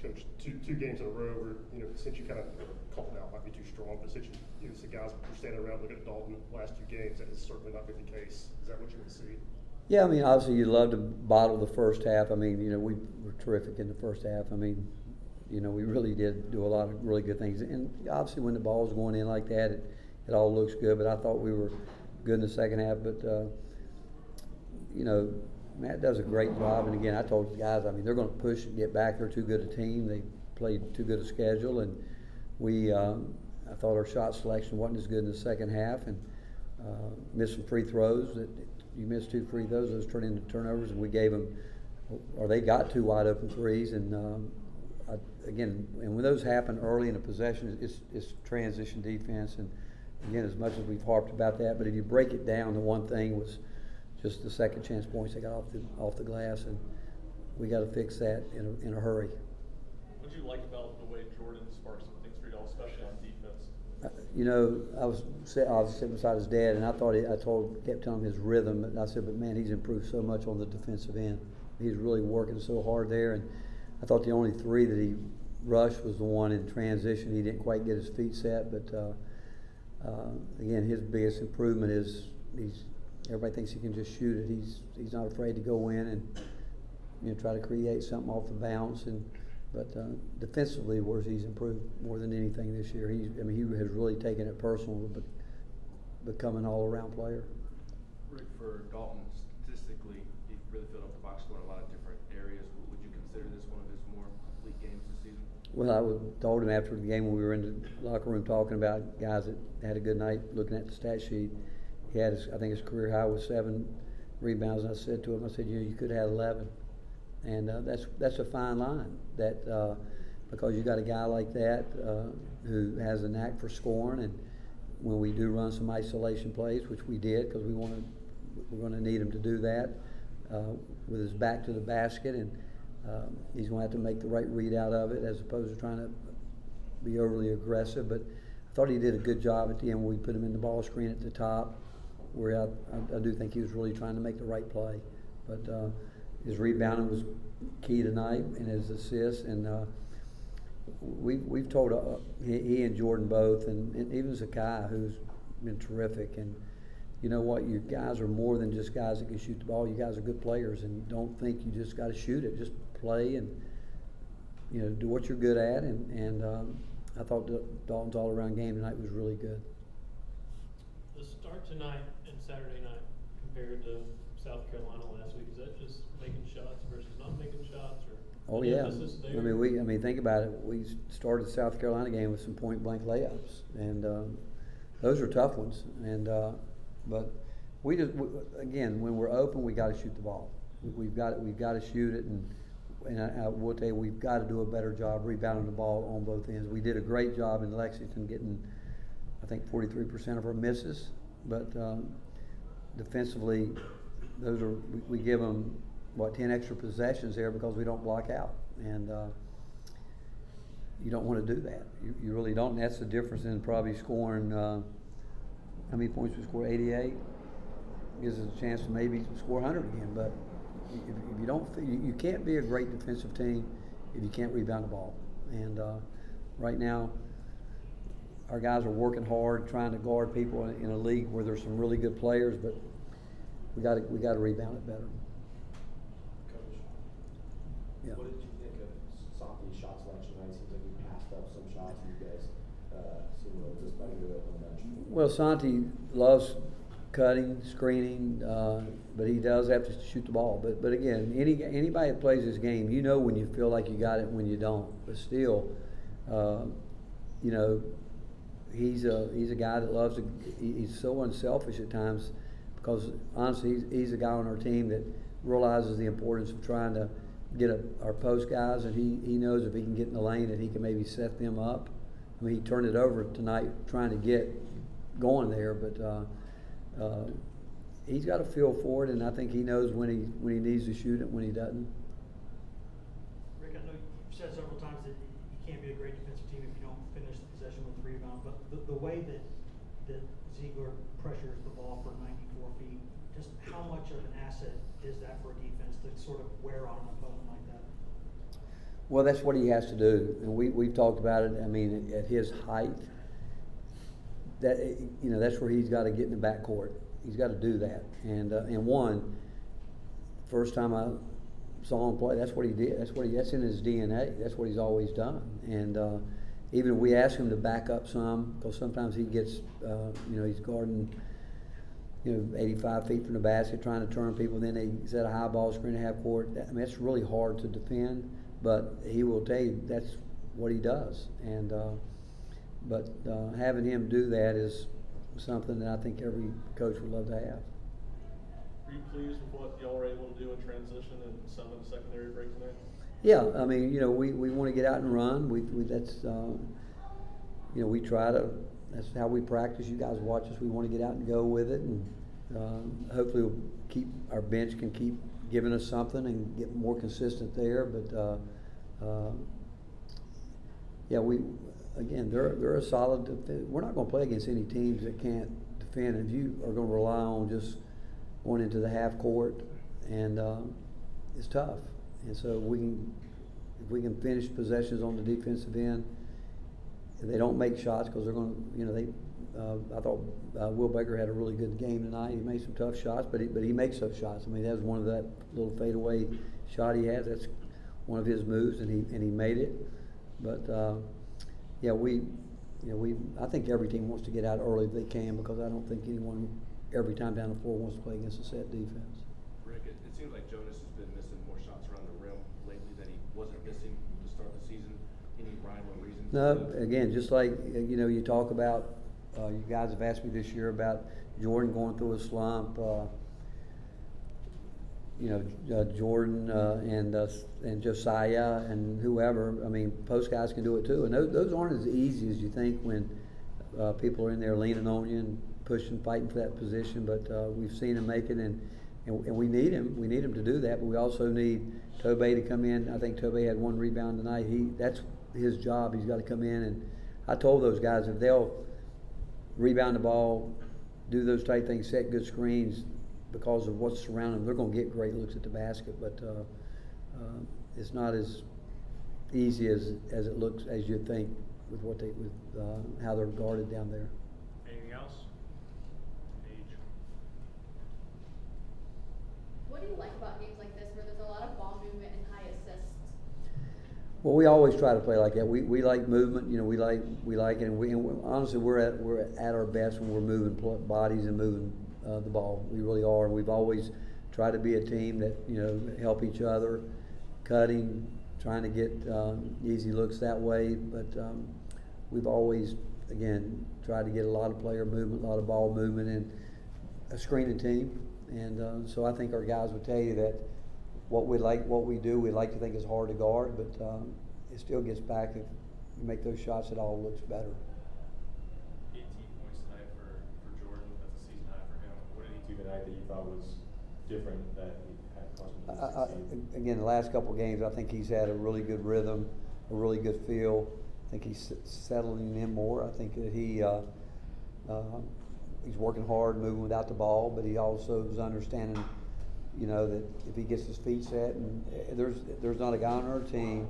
Coach, two games in a row where, since you kind of called out might be too strong, but since the guys were standing around looking at Dalton the last 2 games, that has certainly not been the case. Is that what you would see? Yeah, I mean, obviously you'd love to bottle the first half. I mean, we were terrific in the first half. I mean, we really did do a lot of really good things. And obviously when the ball's going in like that, it all looks good. But I thought we were good in the second half. But, Matt does a great job. And again, I told the guys, I mean, they're going to push and get back. They're too good a team. They played too good a schedule. And I thought our shot selection wasn't as good in the second half. And missed some free throws. You missed 2 free throws. Those turned into turnovers. And we gave them, or they got 2 wide open threes. And again, and when those happen early in a possession, it's transition defense. And again, as much as we've harped about that, but if you break it down, the one thing was just the second chance points they got off the glass, and we got to fix that in a hurry. What did you like about the way Jordan sparked some things for y'all, especially on defense? I was sitting beside his dad, and kept telling him his rhythm, and I said, but man, he's improved so much on the defensive end. He's really working so hard there, and I thought the only 3 that he rushed was the one in transition. He didn't quite get his feet set, but again, his biggest improvement is everybody thinks he can just shoot it. He's not afraid to go in and try to create something off the bounce. But defensively, where he's improved more than anything this year. He has really taken it personal, but become an all-around player. Rick, for Dalton, statistically, he really filled up the box score in a lot of different areas. Would you consider this one of his more complete games this season? Well, I told him after the game when we were in the locker room talking about guys that had a good night, looking at the stat sheet. He had, I think his career high was 7 rebounds, and I said to him, you could have had 11. And that's a fine line. That because you got a guy like that who has a knack for scoring, and when we do run some isolation plays, which we did because we're going to need him to do that with his back to the basket, and he's going to have to make the right read out of it as opposed to trying to be overly aggressive. But I thought he did a good job at the end when we put him in the ball screen at the top, where I do think he was really trying to make the right play. But his rebounding was key tonight, and his assists. And we've told he and Jordan both, and even Zakai, who's been terrific. And you know what? You guys are more than just guys that can shoot the ball. You guys are good players, and don't think you just got to shoot it. Just play and do what you're good at. And I thought Dalton's all-around game tonight was really good. The start tonight and Saturday night compared to South Carolina last week, is that just making shots versus not making shots, or? Oh yeah, I mean, think about it. We started the South Carolina game with some point-blank layups, and those are tough ones. And but again, when we're open, we got to shoot the ball. We've got to shoot it, and I will tell you, we've got to do a better job rebounding the ball on both ends. We did a great job in Lexington getting, I think, 43% of our misses, but defensively, we give them 10 extra possessions there because we don't block out, and you don't want to do that. You really don't. And that's the difference in probably scoring. How many points we score? 88 gives us a chance to maybe score 100 again. But if you don't, you can't be a great defensive team if you can't rebound the ball. And right now, our guys are working hard, trying to guard people in a league where there's some really good players, but we got to rebound it better. Coach, yeah. What did you think of Santi's shot selection tonight? Seems like he passed up some shots, and you guys seem a little disappointed with it on the bench. Well, Santi loves cutting, screening, but he does have to shoot the ball. But again, anybody that plays this game, when you feel like you got it, when you don't. But still, he's a guy that loves to. He's so unselfish at times, because honestly, he's a guy on our team that realizes the importance of trying to get our post guys, and he knows if he can get in the lane that he can maybe set them up. I mean, he turned it over tonight trying to get going there, but he's got a feel for it, and I think he knows when he needs to shoot it, when he doesn't. Rick, I know you've said several times that you can't be a great defensive team if you don't finish the possession with a rebound, but the way that Ziegler pressures the ball for 94 feet, just how much of an asset is that for a defense to sort of wear on an opponent like that? Well, that's what he has to do, and we've talked about it. I mean, at his height, that, you know, that's where he's got to get in the backcourt. He's got to do that. And one, first time I saw him play, that's what he did. That's in his DNA. That's what he's always done. And even we ask him to back up some, because sometimes he gets, you know, he's guarding, you know, 85 feet from the basket, trying to turn people. Then they set a high ball screen at half court. I mean, it's really hard to defend, but he will tell you that's what he does. And but having him do that is something that I think every coach would love to have. Were you pleased with what y'all were able to do in transition and some of the secondary break tonight? Yeah, I mean, you know, we want to get out and run. We that's you know, we try to. That's how we practice. You guys watch us. We want to get out and go with it, and hopefully we'll keep our bench can keep giving us something and get more consistent there. But yeah, they're a solid. We're not going to play against any teams that can't defend. If you are going to rely on just going into the half court, and it's tough. And so if we can finish possessions on the defensive end. If they don't make shots, because they're going to, you know, I thought Will Baker had a really good game tonight. He made some tough shots, but he makes those shots. I mean, that was one of that little fadeaway shot he has. That's one of his moves, and he made it. But yeah, I think every team wants to get out early if they can, because I don't think anyone every time down the floor wants to play against a set defense. Rick, it seems like Jonas has been missing more shots around the rim lately than he wasn't missing to start the season. Any rhyme or reason? No, again, just like, you know, you talk about, you guys have asked me this year about Jordan going through a slump. You know, Jordan and Josiah and whoever. I mean, post guys can do it too, and those aren't as easy as you think when people are in there leaning on you and pushing, fighting for that position. But we've seen him make it, and we need him. We need him to do that, but we also need Tobey to come in. I think Tobey had one rebound tonight. That's his job. He's got to come in, and I told those guys if they'll rebound the ball, do those tight things, set good screens, because of what's surrounding them, they're going to get great looks at the basket. But it's not as easy as it looks, as you think, with how they're guarded down there. Anything else? Paige. What do you like about games like this where there's a lot of ball movement and high assists? Well, we always try to play like that. We like movement, you know. We like it, and honestly, we're at our best when we're moving bodies and moving the ball. We really are. We've always tried to be a team that, you know, help each other, cutting, trying to get easy looks that way. But we've always, again, tried to get a lot of player movement, a lot of ball movement, and a screening team. And so I think our guys would tell you that. What we do, we like to think is hard to guard, but it still gets back if you make those shots, it all looks better. 18 points tonight for Jordan. That's a season high for him. What did he do Tonight that you thought was different that he had caused him to succeed? Again, the last couple of games, I think he's had a really good rhythm, a really good feel. I think he's settling in more. I think that he's working hard, moving without the ball, but he also is understanding, you know, that if he gets his feet set, and there's not a guy on our team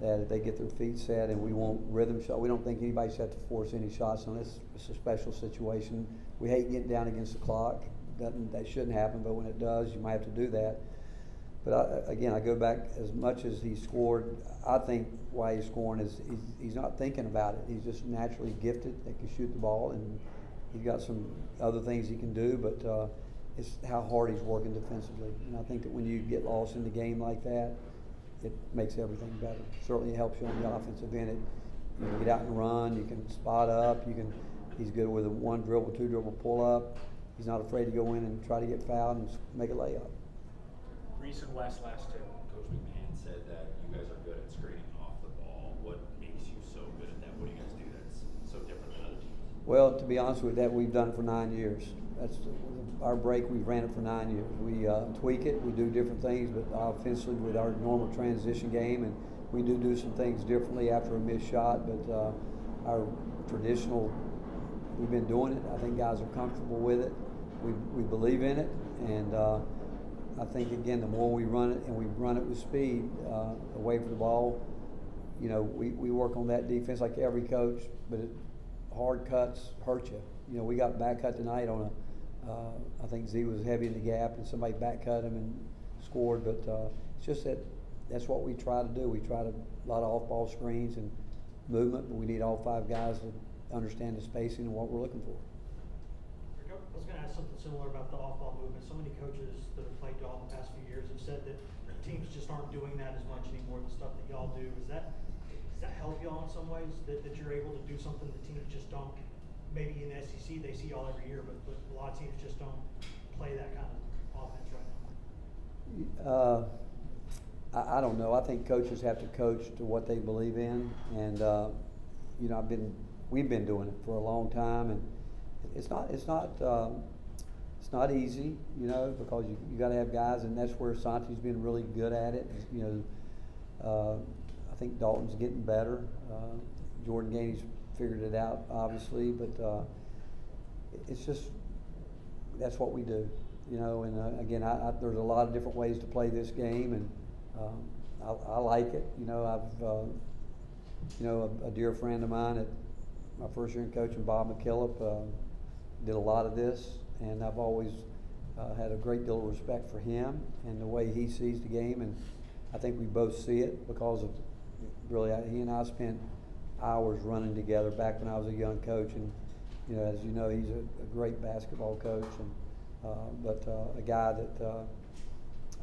that if they get their feet set and we want rhythm shot, we don't think anybody's have to force any shots unless it's a special situation. We hate getting down against the clock. That shouldn't happen, but when it does, you might have to do that. But again, I go back, as much as he scored, I think why he's scoring is he's not thinking about it. He's just naturally gifted. They can shoot the ball, and he's got some other things he can do, but it's how hard he's working defensively. And I think that when you get lost in the game like that, it makes everything better. Certainly it helps you on the offensive end. You can get out and run, you can spot up, he's good with a one dribble, two dribble pull up. He's not afraid to go in and try to get fouled and make a layup. Reese and West last two. Coach McMahon said that you guys are good at screening off the ball. What makes you so good at that? What do you guys do that's so different than other teams? Well, to be honest with that, we've done it for 9 years. That's our break. We've ran it for 9 years. We tweak it. We do different things, but offensively with our normal transition game, and we do some things differently after a missed shot. But our traditional, we've been doing it. I think guys are comfortable with it. We believe in it, and I think again, the more we run it and we run it with speed away from the ball, you know, we work on that defense like every coach, but hard cuts hurt you. You know, we got back cut tonight on I think Z was heavy in the gap and somebody back cut him and scored, but it's just that's what we try to do. We try to, a lot of off-ball screens and movement, but we need all 5 guys to understand the spacing and what we're looking for. Rick, I was gonna ask something similar about the off-ball movement. So many coaches that have played y'all in the past few years have said that teams just aren't doing that as much anymore, the stuff that y'all do. Does that help y'all in some ways, that you're able to do something that teams just don't? Maybe in the SEC they see y'all every year, but a lot of teams just don't play that kind of offense right now. I don't know. I think coaches have to coach to what they believe in, and you know, we've been doing it for a long time, and it's not easy, you know, because you got to have guys, and that's where Santi's been really good at it. You know, I think Dalton's getting better. Jordan Gainey's figured it out, obviously, but it's just that's what we do, you know. And again, there's a lot of different ways to play this game, and I like it. You know, I've you know, a dear friend of mine at my first year in coaching, Bob McKillop, did a lot of this, and I've always had a great deal of respect for him and the way he sees the game, and I think we both see it because of really he and I spent hours running together back when I was a young coach, and you know, as you know, he's a great basketball coach, and but a guy that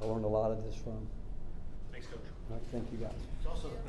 I learned a lot of this from. Thanks, Coach. Thank you guys. It's also